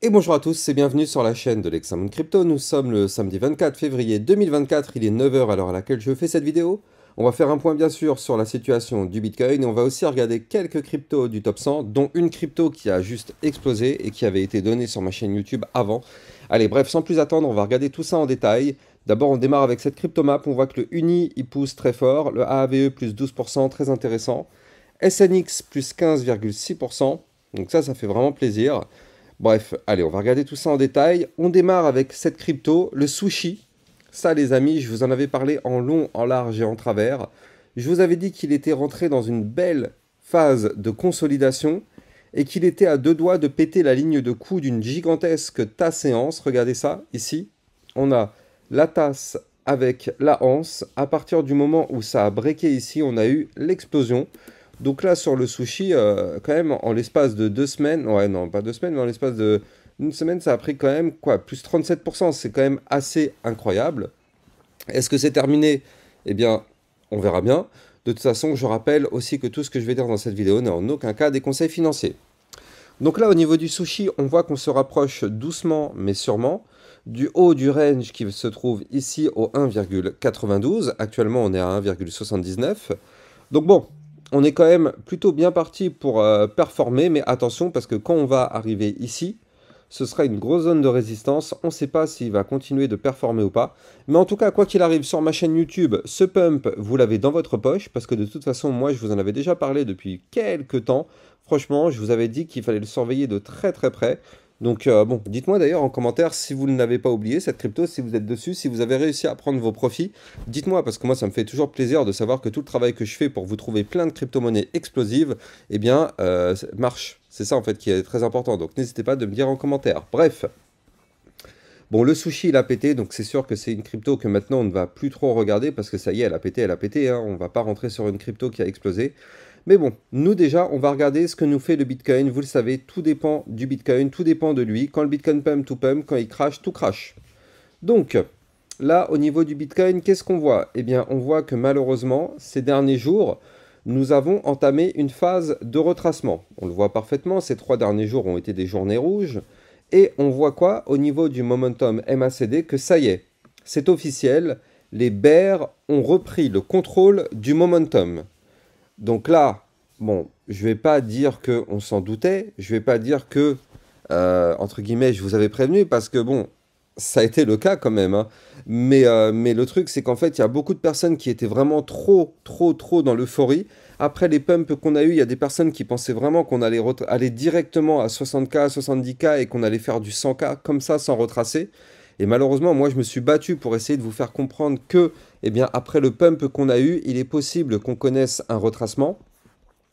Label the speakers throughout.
Speaker 1: Et bonjour à tous et bienvenue sur la chaîne de l'Hexamone Crypto. Nous sommes le samedi 24 février 2024, il est 9 h à l'heure à laquelle je fais cette vidéo. On va faire un point bien sûr sur la situation du Bitcoin et on va aussi regarder quelques cryptos du top 100, dont une crypto qui a juste explosé et qui avait été donnée sur ma chaîne YouTube avant. Allez, bref, sans plus attendre, on va regarder tout ça en détail. D'abord, on démarre avec cette cryptomap, on voit que le UNI il pousse très fort, le AAVE plus 12%, très intéressant. SNX plus 15,6%, donc ça fait vraiment plaisir. Bref, allez, on va regarder tout ça en détail. On démarre avec cette crypto, le sushi. Ça, les amis, je vous en avais parlé en long, en large et en travers. Je vous avais dit qu'il était rentré dans une belle phase de consolidation et qu'il était à deux doigts de péter la ligne de coup d'une gigantesque tasse-séance. Regardez ça, ici. On a la tasse avec la anse. À partir du moment où ça a breaké ici, on a eu l'explosion. Donc là, sur le sushi, quand même, en l'espace de 2 semaines, ouais, non, pas 2 semaines, mais en l'espace de une semaine, ça a pris quand même, quoi, plus 37%. C'est quand même assez incroyable. Est-ce que c'est terminé? Eh bien, on verra bien. De toute façon, je rappelle aussi que tout ce que je vais dire dans cette vidéo n'est en aucun cas des conseils financiers. Donc là, au niveau du sushi, on voit qu'on se rapproche doucement, mais sûrement, du haut du range qui se trouve ici au 1,92. Actuellement, on est à 1,79. Donc bon, on est quand même plutôt bien parti pour performer, mais attention parce que quand on va arriver ici, ce sera une grosse zone de résistance. On ne sait pas s'il va continuer de performer ou pas. Mais en tout cas, quoi qu'il arrive sur ma chaîne YouTube, ce pump, vous l'avez dans votre poche parce que de toute façon, moi, je vous en avais déjà parlé depuis quelques temps. Franchement, je vous avais dit qu'il fallait le surveiller de très très près. Donc bon, dites-moi d'ailleurs en commentaire si vous ne l'avez pas oublié, cette crypto, si vous êtes dessus, si vous avez réussi à prendre vos profits. Dites-moi, parce que moi, ça me fait toujours plaisir de savoir que tout le travail que je fais pour vous trouver plein de crypto-monnaies explosives, eh bien, marche. C'est ça, en fait, qui est très important. Donc, n'hésitez pas de me dire en commentaire. Bref. Bon, le sushi, il a pété, donc c'est sûr que c'est une crypto que maintenant, on ne va plus trop regarder, parce que ça y est, elle a pété, hein. On ne va pas rentrer sur une crypto qui a explosé. Mais bon, nous déjà, on va regarder ce que nous fait le Bitcoin. Vous le savez, tout dépend du Bitcoin, tout dépend de lui. Quand le Bitcoin pump, tout pump. Quand il crash, tout crash. Donc, là, au niveau du Bitcoin, qu'est-ce qu'on voit? Eh bien, on voit que malheureusement, ces derniers jours, nous avons entamé une phase de retracement. On le voit parfaitement, ces 3 derniers jours ont été des journées rouges. Et on voit quoi au niveau du momentum MACD? Que ça y est, c'est officiel, les bears ont repris le contrôle du momentum. Donc là, bon, je vais pas dire qu'on s'en doutait, je vais pas dire que, entre guillemets, je vous avais prévenu, parce que bon, ça a été le cas quand même, hein. Mais le truc, c'est qu'en fait, il y a beaucoup de personnes qui étaient vraiment trop dans l'euphorie. Après les pumps qu'on a eu, il y a des personnes qui pensaient vraiment qu'on allait aller directement à 60K, 70K et qu'on allait faire du 100K comme ça sans retracer. Et malheureusement, moi, je me suis battu pour essayer de vous faire comprendre que, eh bien, après le pump qu'on a eu, il est possible qu'on connaisse un retracement.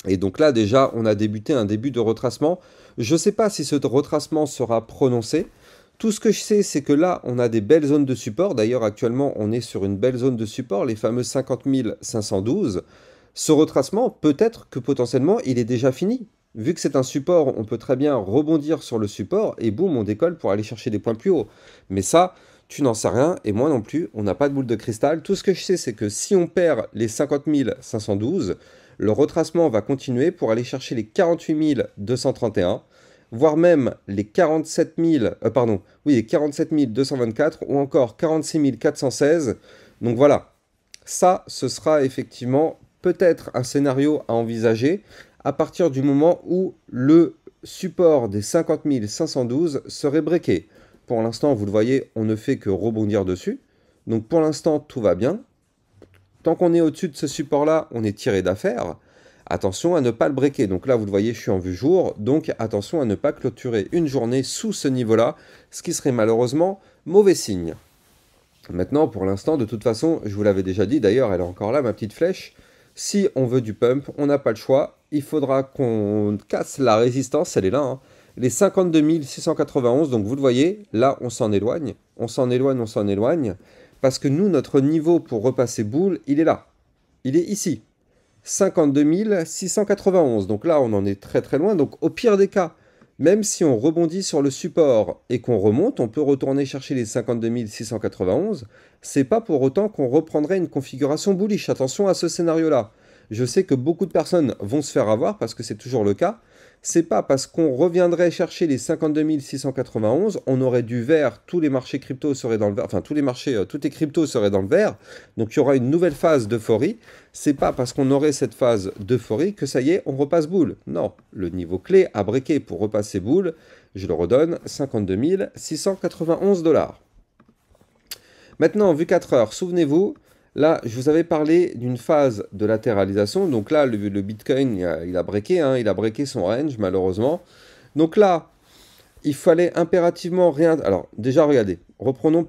Speaker 1: Et donc là, déjà, on a débuté un début de retracement. Je ne sais pas si ce retracement sera prononcé. Tout ce que je sais, c'est que là, on a des belles zones de support. D'ailleurs, actuellement, on est sur une belle zone de support, les fameux 50 512. Ce retracement, peut-être que potentiellement, il est déjà fini. Vu que c'est un support, on peut très bien rebondir sur le support et boum, on décolle pour aller chercher des points plus hauts. Mais ça, tu n'en sais rien et moi non plus, on n'a pas de boule de cristal. Tout ce que je sais, c'est que si on perd les 50 512, le retracement va continuer pour aller chercher les 48 231, voire même les 47 000, les 47 224 ou encore 46 416. Donc voilà, ça, ce sera effectivement peut-être un scénario à envisager à partir du moment où le support des 50 512 serait breaké. Pour l'instant, vous le voyez, on ne fait que rebondir dessus. Donc pour l'instant, tout va bien. Tant qu'on est au-dessus de ce support-là, on est tiré d'affaire. Attention à ne pas le breaker. Donc là, vous le voyez, je suis en vue jour. Donc attention à ne pas clôturer une journée sous ce niveau-là, ce qui serait malheureusement mauvais signe. Maintenant, pour l'instant, de toute façon, je vous l'avais déjà dit, d'ailleurs, elle est encore là, ma petite flèche. Si on veut du pump, on n'a pas le choix. Il faudra qu'on casse la résistance, elle est là, hein. Les 52 691, donc vous le voyez, là, on s'en éloigne. On s'en éloigne, on s'en éloigne. Parce que nous, notre niveau pour repasser boule, il est là. Il est ici. 52 691. Donc là, on en est très loin. Donc au pire des cas, même si on rebondit sur le support et qu'on remonte, on peut retourner chercher les 52 691. C'est pas pour autant qu'on reprendrait une configuration bullish. Attention à ce scénario-là. Je sais que beaucoup de personnes vont se faire avoir parce que c'est toujours le cas. c'est pas parce qu'on reviendrait chercher les 52 691, on aurait du vert, tous les marchés crypto seraient dans le vert, enfin tous les marchés, toutes les cryptos seraient dans le vert, donc il y aura une nouvelle phase d'euphorie. C'est pas parce qu'on aurait cette phase d'euphorie que ça y est, on repasse boule. Non, le niveau clé à breaker pour repasser boule, je le redonne, 52 691 $. Maintenant, vu 4 heures, souvenez-vous, là, je vous avais parlé d'une phase de latéralisation. Donc là, le Bitcoin, il a breaké, hein, il a breaké son range, malheureusement. Donc là, il fallait impérativement rien... Alors, déjà, regardez, reprenons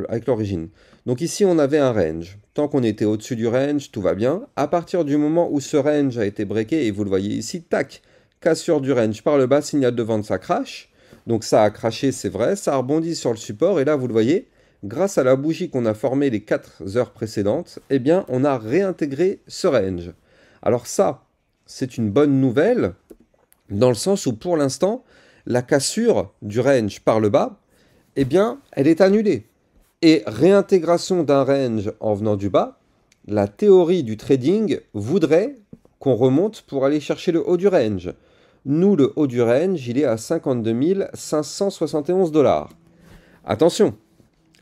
Speaker 1: avec l'origine. Donc ici, on avait un range. Tant qu'on était au-dessus du range, tout va bien. À partir du moment où ce range a été breaké, et vous le voyez ici, tac, cassure du range par le bas, signal de vente, ça crash. Donc ça a crashé, c'est vrai, ça a rebondi sur le support, et là, vous le voyez, grâce à la bougie qu'on a formée les 4 heures précédentes, eh bien, on a réintégré ce range. Alors ça, c'est une bonne nouvelle, dans le sens où, pour l'instant, la cassure du range par le bas, eh bien, elle est annulée. Et réintégration d'un range en venant du bas, la théorie du trading voudrait qu'on remonte pour aller chercher le haut du range. Nous, le haut du range, il est à 52 571 $. Attention,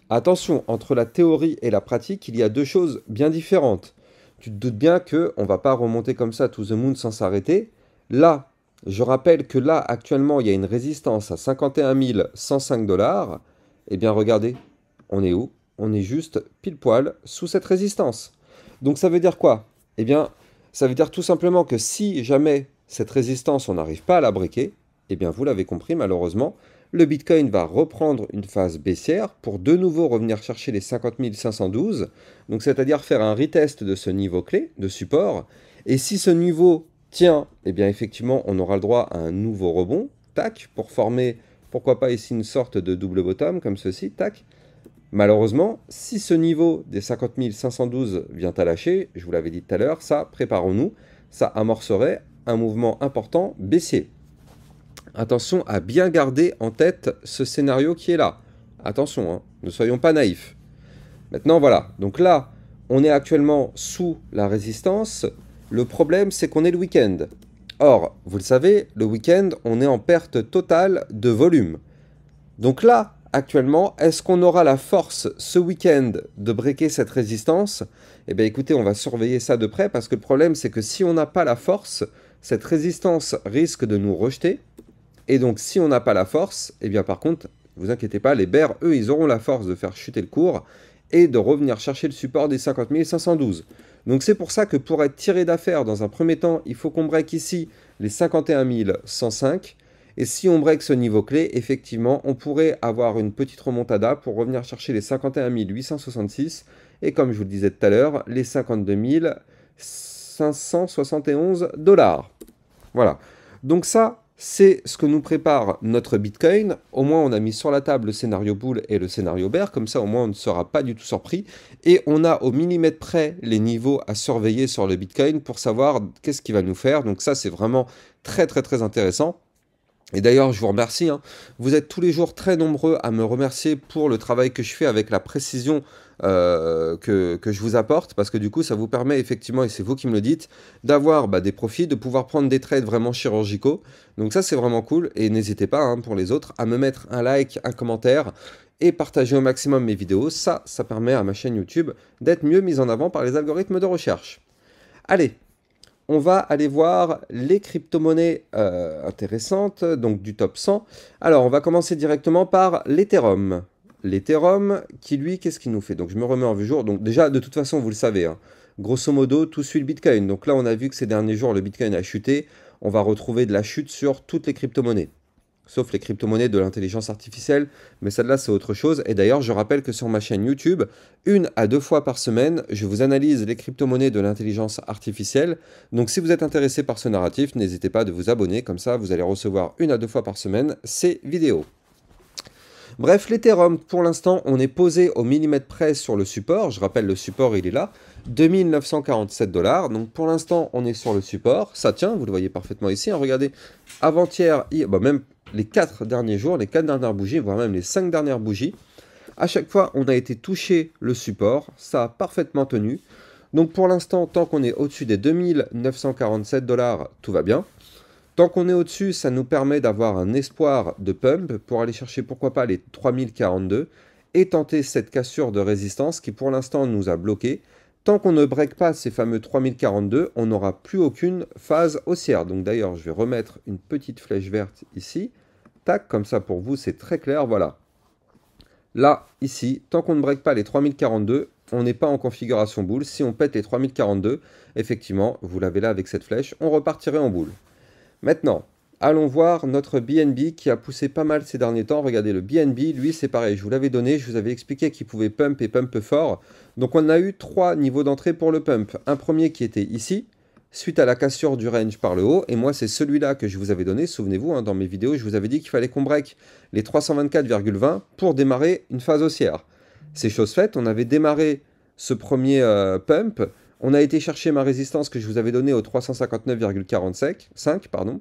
Speaker 1: attention, entre la théorie et la pratique, il y a deux choses bien différentes. Tu te doutes bien qu'on ne va pas remonter comme ça to the moon sans s'arrêter. Là, je rappelle que là, actuellement, il y a une résistance à 51 105 $. Eh bien, regardez, on est où? On est juste pile poil sous cette résistance. Donc ça veut dire quoi? Eh bien, ça veut dire tout simplement que si jamais cette résistance, on n'arrive pas à la breaker, eh bien, vous l'avez compris, malheureusement, le Bitcoin va reprendre une phase baissière pour de nouveau revenir chercher les 50 512, donc c'est-à-dire faire un retest de ce niveau clé, de support, et si ce niveau tient, eh bien effectivement, on aura le droit à un nouveau rebond, tac, pour former, pourquoi pas ici une sorte de double bottom, comme ceci, tac. Malheureusement, si ce niveau des 50 512 vient à lâcher, je vous l'avais dit tout à l'heure, ça, préparons-nous, ça amorcerait un mouvement important baissier. Attention à bien garder en tête ce scénario qui est là. Attention, hein, ne soyons pas naïfs. Maintenant, voilà. Donc là, on est actuellement sous la résistance. Le problème, c'est qu'on est le week-end. Or, vous le savez, le week-end, on est en perte totale de volume. Donc là, actuellement, est-ce qu'on aura la force ce week-end de breaker cette résistance? Eh bien, écoutez, on va surveiller ça de près parce que le problème, c'est que si on n'a pas la force, cette résistance risque de nous rejeter. Et donc, si on n'a pas la force, eh bien, par contre, ne vous inquiétez pas, les bears, eux, ils auront la force de faire chuter le cours et de revenir chercher le support des 50 512. Donc, c'est pour ça que pour être tiré d'affaire, dans un premier temps, il faut qu'on break ici les 51 105. Et si on break ce niveau clé, effectivement, on pourrait avoir une petite remontada pour revenir chercher les 51 866. Et comme je vous le disais tout à l'heure, les 52 571 $. Voilà. Donc ça, c'est ce que nous prépare notre Bitcoin. Au moins, on a mis sur la table le scénario bull et le scénario bear. Comme ça, au moins, on ne sera pas du tout surpris. Et on a au millimètre près les niveaux à surveiller sur le Bitcoin pour savoir qu'est-ce qu'il va nous faire. Donc ça, c'est vraiment très, très, très intéressant. Et d'ailleurs, je vous remercie, hein. Vous êtes tous les jours très nombreux à me remercier pour le travail que je fais avec la précision que je vous apporte, parce que du coup, ça vous permet effectivement, et c'est vous qui me le dites, d'avoir des profits, de pouvoir prendre des trades vraiment chirurgicaux. Donc ça, c'est vraiment cool, et n'hésitez pas, hein, pour les autres, à me mettre un like, un commentaire, et partager au maximum mes vidéos. Ça permet à ma chaîne YouTube d'être mieux mise en avant par les algorithmes de recherche. Allez! On va aller voir les crypto-monnaies intéressantes, donc du top 100. Alors, on va commencer directement par l'Ethereum. L'Ethereum, qui lui, qu'est-ce qu'il nous fait? Donc, je me remets en vue jour. Donc, déjà, de toute façon, vous le savez, hein, grosso modo, tout suit le Bitcoin. Donc là, on a vu que ces derniers jours, le Bitcoin a chuté. On va retrouver de la chute sur toutes les crypto-monnaies. Sauf les crypto-monnaies de l'intelligence artificielle, mais celle-là, c'est autre chose. Et d'ailleurs, je rappelle que sur ma chaîne YouTube, 1 à 2 fois par semaine, je vous analyse les crypto-monnaies de l'intelligence artificielle. Donc, si vous êtes intéressé par ce narratif, n'hésitez pas de vous abonner. Comme ça, vous allez recevoir 1 à 2 fois par semaine ces vidéos. Bref, l'Ethereum, pour l'instant, on est posé au millimètre près sur le support. Je rappelle, le support, il est là. 2947 $. Donc, pour l'instant, on est sur le support. Ça tient, vous le voyez parfaitement ici. Hein, regardez, avant-hier, même les 4 derniers jours, les 4 dernières bougies, voire même les 5 dernières bougies, à chaque fois, on a été touché le support. Ça a parfaitement tenu. Donc, pour l'instant, tant qu'on est au-dessus des 2947 $, tout va bien. Tant qu'on est au-dessus, ça nous permet d'avoir un espoir de pump pour aller chercher pourquoi pas les 3042 et tenter cette cassure de résistance qui pour l'instant nous a bloqué. Tant qu'on ne break pas ces fameux 3042, on n'aura plus aucune phase haussière. Donc d'ailleurs, je vais remettre une petite flèche verte ici. Tac, comme ça pour vous, c'est très clair, voilà. Là, ici, tant qu'on ne break pas les 3042, on n'est pas en configuration boule. Si on pète les 3042, effectivement, vous l'avez là avec cette flèche, on repartirait en boule. Maintenant, allons voir notre BNB qui a poussé pas mal ces derniers temps. Regardez, le BNB, lui, c'est pareil. Je vous l'avais donné, je vous avais expliqué qu'il pouvait pump et pump fort. Donc, on a eu 3 niveaux d'entrée pour le pump. Un premier qui était ici, suite à la cassure du range par le haut. Et moi, c'est celui-là que je vous avais donné. Souvenez-vous, hein, dans mes vidéos, je vous avais dit qu'il fallait qu'on break les 324,20 pour démarrer une phase haussière. C'est chose faite. On avait démarré ce premier pump. On a été chercher ma résistance que je vous avais donnée au 359,45, pardon.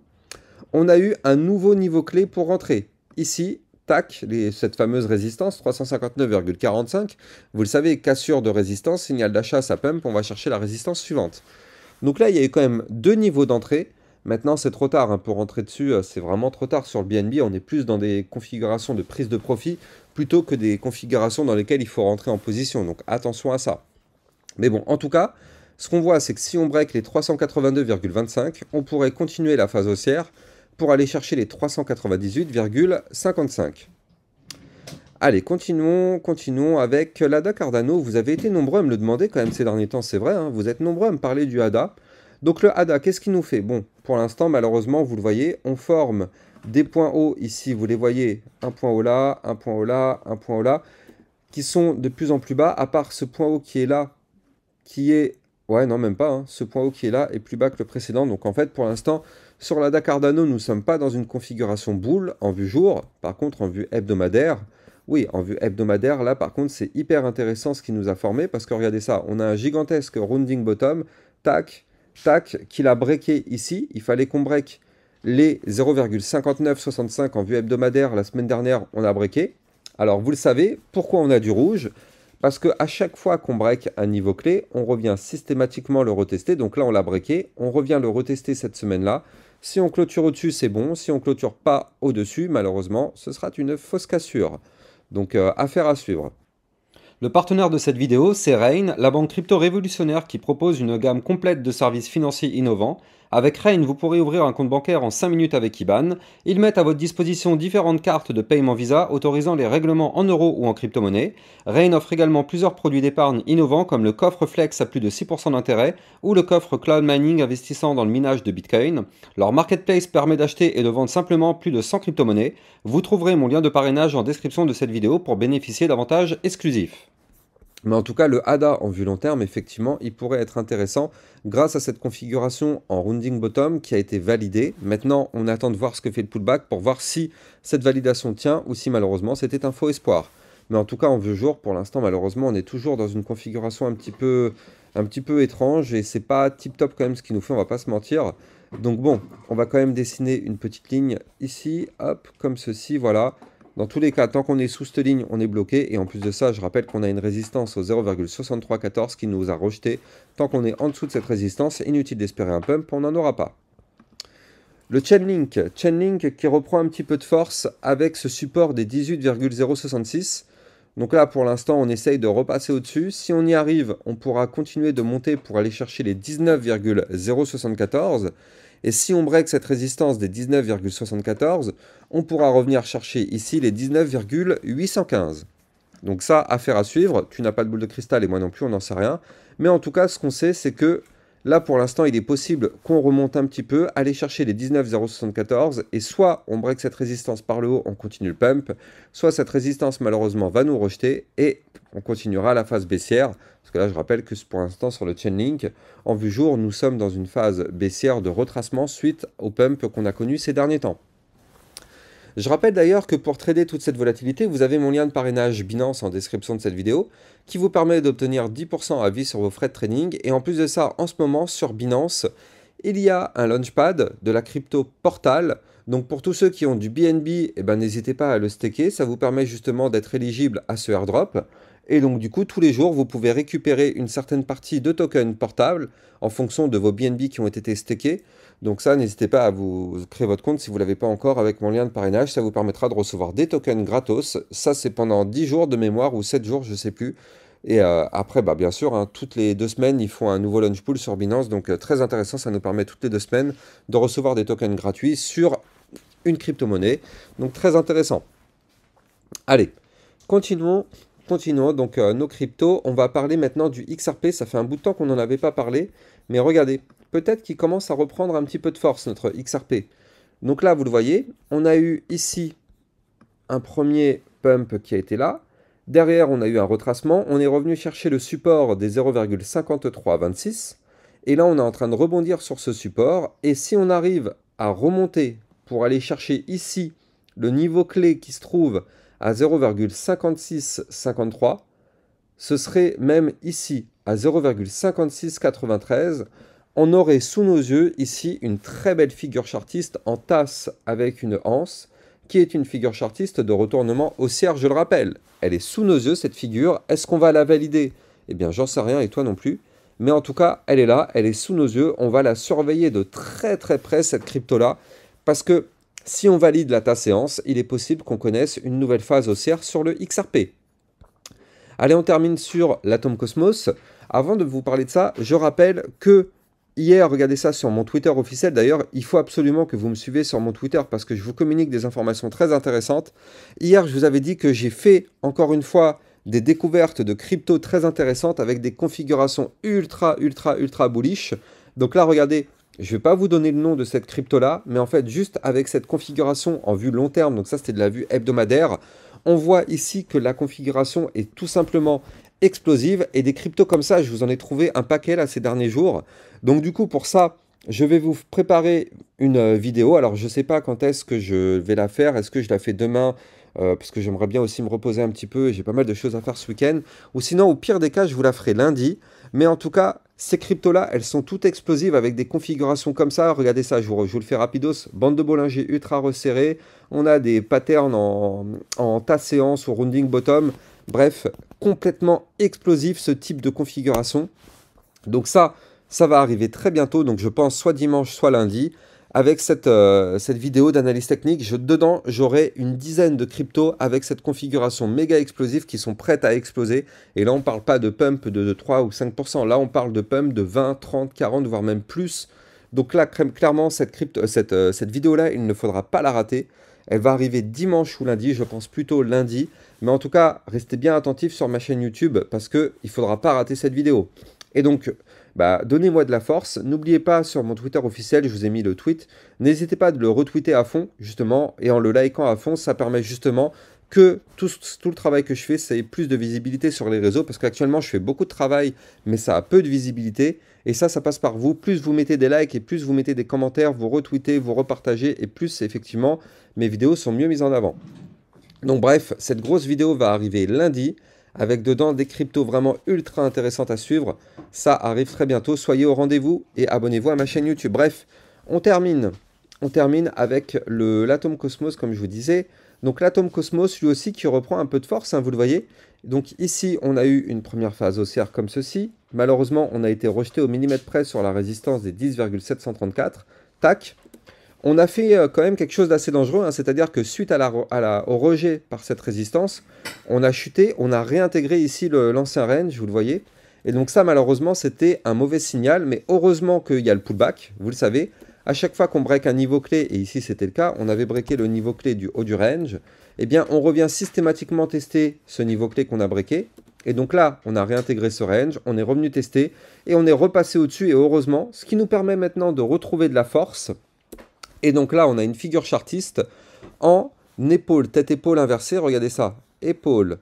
Speaker 1: On a eu un nouveau niveau clé pour rentrer. Ici, tac, cette fameuse résistance, 359,45. Vous le savez, cassure de résistance, signal d'achat, ça pump, on va chercher la résistance suivante. Donc là, il y a eu quand même 2 niveaux d'entrée. Maintenant, c'est trop tard hein, pour rentrer dessus. C'est vraiment trop tard sur le BNB. On est plus dans des configurations de prise de profit plutôt que des configurations dans lesquelles il faut rentrer en position. Donc attention à ça. Mais bon, en tout cas, ce qu'on voit, c'est que si on break les 382,25, on pourrait continuer la phase haussière pour aller chercher les 398,55. Allez, continuons avec l'ADA Cardano. Vous avez été nombreux à me le demander quand même ces derniers temps, c'est vrai, hein, vous êtes nombreux à me parler du ADA. Donc le ADA, qu'est-ce qu'il nous fait? Bon, pour l'instant, malheureusement, vous le voyez, on forme des points hauts ici, vous les voyez, un point haut là, un point haut là, un point haut là, qui sont de plus en plus bas, à part ce point haut qui est là, qui est... Ouais, non, même pas. Hein. Ce point haut qui est là est plus bas que le précédent. Donc en fait, pour l'instant, sur l'ADA Cardano, nous ne sommes pas dans une configuration boule en vue jour. Par contre, en vue hebdomadaire, oui, en vue hebdomadaire, là, par contre, c'est hyper intéressant ce qui nous a formé. Parce que regardez ça, on a un gigantesque rounding bottom. Tac, tac, qu'il a breaké ici. Il fallait qu'on break les 0,5965 en vue hebdomadaire. La semaine dernière, on a breaké. Alors, vous le savez, pourquoi on a du rouge? Parce qu'à chaque fois qu'on break un niveau clé, on revient systématiquement le retester. Donc là, on l'a breaké. On revient le retester cette semaine-là. Si on clôture au-dessus, c'est bon. Si on clôture pas au-dessus, malheureusement, ce sera une fausse cassure. Donc, affaire à suivre.
Speaker 2: Le partenaire de cette vidéo, c'est Rain, la banque crypto révolutionnaire qui propose une gamme complète de services financiers innovants. Avec Rain, vous pourrez ouvrir un compte bancaire en 5 minutes avec IBAN. Ils mettent à votre disposition différentes cartes de paiement Visa autorisant les règlements en euros ou en crypto-monnaie. Rain offre également plusieurs produits d'épargne innovants comme le coffre Flex à plus de 6% d'intérêt ou le coffre Cloud Mining investissant dans le minage de Bitcoin. Leur marketplace permet d'acheter et de vendre simplement plus de 100 crypto-monnaies. Vous trouverez mon lien de parrainage en description de cette vidéo pour bénéficier d'avantages exclusifs.
Speaker 1: Mais en tout cas, le ADA en vue long terme, effectivement, il pourrait être intéressant grâce à cette configuration en rounding bottom qui a été validée. Maintenant, on attend de voir ce que fait le pullback pour voir si cette validation tient ou si malheureusement c'était un faux espoir. Mais en tout cas, en vue jour, pour l'instant, malheureusement, on est toujours dans une configuration un petit peu étrange et c'est pas tip top quand même ce qu'il nous fait, on va pas se mentir. Donc bon, on va quand même dessiner une petite ligne ici, hop, comme ceci, voilà. Dans tous les cas, tant qu'on est sous cette ligne, on est bloqué. Et en plus de ça, je rappelle qu'on a une résistance au 0,6314 qui nous a rejeté. Tant qu'on est en dessous de cette résistance, inutile d'espérer un pump, on n'en aura pas. Le Chainlink qui reprend un petit peu de force avec ce support des 18,066. Donc là, pour l'instant, on essaye de repasser au-dessus. Si on y arrive, on pourra continuer de monter pour aller chercher les 19,074. Et si on break cette résistance des 19,74, on pourra revenir chercher ici les 19,815. Donc ça, affaire à suivre. Tu n'as pas de boule de cristal et moi non plus, on n'en sait rien. Mais en tout cas, ce qu'on sait, c'est que là, pour l'instant, il est possible qu'on remonte un petit peu, aller chercher les 19,074 et soit on break cette résistance par le haut, on continue le pump, soit cette résistance, malheureusement, va nous rejeter et on continuera la phase baissière. Parce que là, je rappelle que pour l'instant, sur le Chainlink, en vue jour, nous sommes dans une phase baissière de retracement suite au pump qu'on a connu ces derniers temps. Je rappelle d'ailleurs que pour trader toute cette volatilité, vous avez mon lien de parrainage Binance en description de cette vidéo qui vous permet d'obtenir 10% à vie sur vos frais de trading. Et en plus de ça, en ce moment, sur Binance, il y a un launchpad de la crypto Portal. Donc pour tous ceux qui ont du BNB, n'hésitez pas à le staker. Ça vous permet justement d'être éligible à ce airdrop. Et donc du coup, tous les jours, vous pouvez récupérer une certaine partie de tokens portables en fonction de vos BNB qui ont été stakés. Donc ça, n'hésitez pas à vous créer votre compte si vous ne l'avez pas encore avec mon lien de parrainage. Ça vous permettra de recevoir des tokens gratos. Ça, c'est pendant 10 jours de mémoire ou 7 jours, je ne sais plus. Et après, bah, bien sûr, hein, toutes les 2 semaines, ils font un nouveau launch pool sur Binance. Donc très intéressant, ça nous permet toutes les 2 semaines de recevoir des tokens gratuits sur une crypto-monnaie. Donc très intéressant. Allez, continuons. Continuons donc nos cryptos. On va parler maintenant du XRP. Ça fait un bout de temps qu'on n'en avait pas parlé. Mais regardez, peut-être qu'il commence à reprendre un petit peu de force, notre XRP. Donc là, vous le voyez, on a eu ici un premier pump qui a été là. Derrière, on a eu un retracement. On est revenu chercher le support des 0,5326. Et là, on est en train de rebondir sur ce support. Et si on arrive à remonter pour aller chercher ici le niveau clé qui se trouve à 0,5653, ce serait même ici à 0,5693, on aurait sous nos yeux ici une très belle figure chartiste en tasse avec une anse, qui est une figure chartiste de retournement haussière, je le rappelle. Elle est sous nos yeux, cette figure. Est-ce qu'on va la valider? Eh bien, j'en sais rien, et toi non plus. Mais en tout cas, elle est là, elle est sous nos yeux. On va la surveiller de très très près, cette crypto-là, parce que si on valide la tasse séance, il est possible qu'on connaisse une nouvelle phase haussière sur le XRP. Allez, on termine sur l'Atom Cosmos. Avant de vous parler de ça, je rappelle que hier, regardez ça sur mon Twitter officiel. D'ailleurs, il faut absolument que vous me suivez sur mon Twitter parce que je vous communique des informations très intéressantes. Hier, je vous avais dit que j'ai fait, encore une fois, des découvertes de crypto très intéressantes avec des configurations ultra bullish. Donc là, regardez, je ne vais pas vous donner le nom de cette crypto-là, mais en fait, juste avec cette configuration en vue long terme, donc ça, c'était de la vue hebdomadaire, on voit ici que la configuration est tout simplement explosive. Et des cryptos comme ça, je vous en ai trouvé un paquet là ces derniers jours. Donc du coup, pour ça, je vais vous préparer une vidéo. Alors, je ne sais pas quand est-ce que je vais la faire. Est-ce que je la fais demain parce que j'aimerais bien aussi me reposer un petit peu et j'ai pas mal de choses à faire ce week-end. Ou sinon, au pire des cas, je vous la ferai lundi. Mais en tout cas, ces cryptos-là, elles sont toutes explosives avec des configurations comme ça. Regardez ça, je vous le fais rapidos. Bande de Bollinger ultra resserrée. On a des patterns en tasse séance ou rounding bottom. Bref, complètement explosif ce type de configuration. Donc ça va arriver très bientôt. Donc je pense soit dimanche, soit lundi. Avec cette vidéo d'analyse technique, dedans, j'aurai une dizaine de cryptos avec cette configuration méga explosive qui sont prêtes à exploser. Et là, on ne parle pas de pump de 3 ou 5%. Là, on parle de pump de 20, 30, 40, voire même plus. Donc là, clairement, cette vidéo-là, il ne faudra pas la rater. Elle va arriver dimanche ou lundi, je pense plutôt lundi. Mais en tout cas, restez bien attentifs sur ma chaîne YouTube parce qu'il ne faudra pas rater cette vidéo. Et donc, donnez-moi de la force. N'oubliez pas, sur mon Twitter officiel, je vous ai mis le tweet. N'hésitez pas de le retweeter à fond, justement. Et en le likant à fond, ça permet justement que tout le travail que je fais, ça ait plus de visibilité sur les réseaux. Parce qu'actuellement, je fais beaucoup de travail, mais ça a peu de visibilité. Et ça passe par vous. Plus vous mettez des likes et plus vous mettez des commentaires, vous retweetez, vous repartagez. Et plus, effectivement, mes vidéos sont mieux mises en avant. Donc bref, cette grosse vidéo va arriver lundi. Avec dedans des cryptos vraiment ultra intéressantes à suivre. Ça arrive très bientôt. Soyez au rendez-vous et abonnez-vous à ma chaîne YouTube. Bref, on termine avec l'Atom Cosmos, comme je vous disais. Donc l'Atom Cosmos, lui aussi, qui reprend un peu de force, hein, vous le voyez. Donc ici, on a eu une première phase haussière comme ceci. Malheureusement, on a été rejeté au millimètre près sur la résistance des 10,734. Tac. On a fait quand même quelque chose d'assez dangereux, hein, c'est-à-dire que suite au rejet par cette résistance, on a chuté, on a réintégré ici l'ancien range, vous le voyez. Et donc ça, malheureusement, c'était un mauvais signal, mais heureusement qu'il y a le pullback, vous le savez. À chaque fois qu'on break un niveau clé, et ici c'était le cas, on avait breaké le niveau clé du haut du range, eh bien on revient systématiquement tester ce niveau clé qu'on a breaké. Et donc là, on a réintégré ce range, on est revenu tester, et on est repassé au-dessus, et heureusement, ce qui nous permet maintenant de retrouver de la force. Et donc là, on a une figure chartiste en épaule, tête-épaule inversée. Regardez ça. Épaule,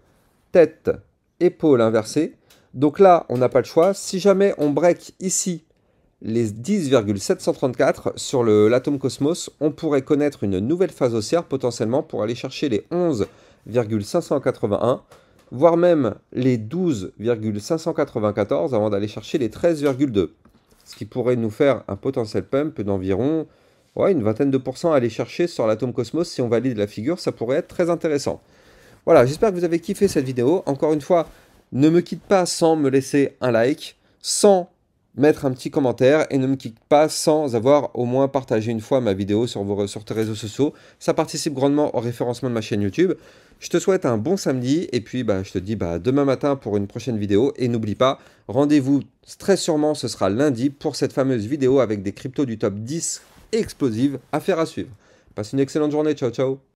Speaker 1: tête, épaule inversée. Donc là, on n'a pas le choix. Si jamais on break ici les 10,734 sur l'Atom Cosmos, on pourrait connaître une nouvelle phase haussière potentiellement pour aller chercher les 11,581, voire même les 12,594 avant d'aller chercher les 13,2. Ce qui pourrait nous faire un potentiel pump d'environ... ouais, une vingtaine de pourcents à aller chercher sur l'Atom Cosmos. Si on valide la figure, ça pourrait être très intéressant. Voilà, j'espère que vous avez kiffé cette vidéo. Encore une fois, Ne me quitte pas sans me laisser un like, sans mettre un petit commentaire et ne me quitte pas sans avoir au moins partagé une fois ma vidéo sur tes réseaux sociaux. Ça participe grandement au référencement de ma chaîne YouTube. Je te souhaite un bon samedi et puis je te dis demain matin pour une prochaine vidéo. Et n'oublie pas, rendez-vous très sûrement, ce sera lundi pour cette fameuse vidéo avec des cryptos du top 10 explosives à faire à suivre. Passe une excellente journée, ciao ciao.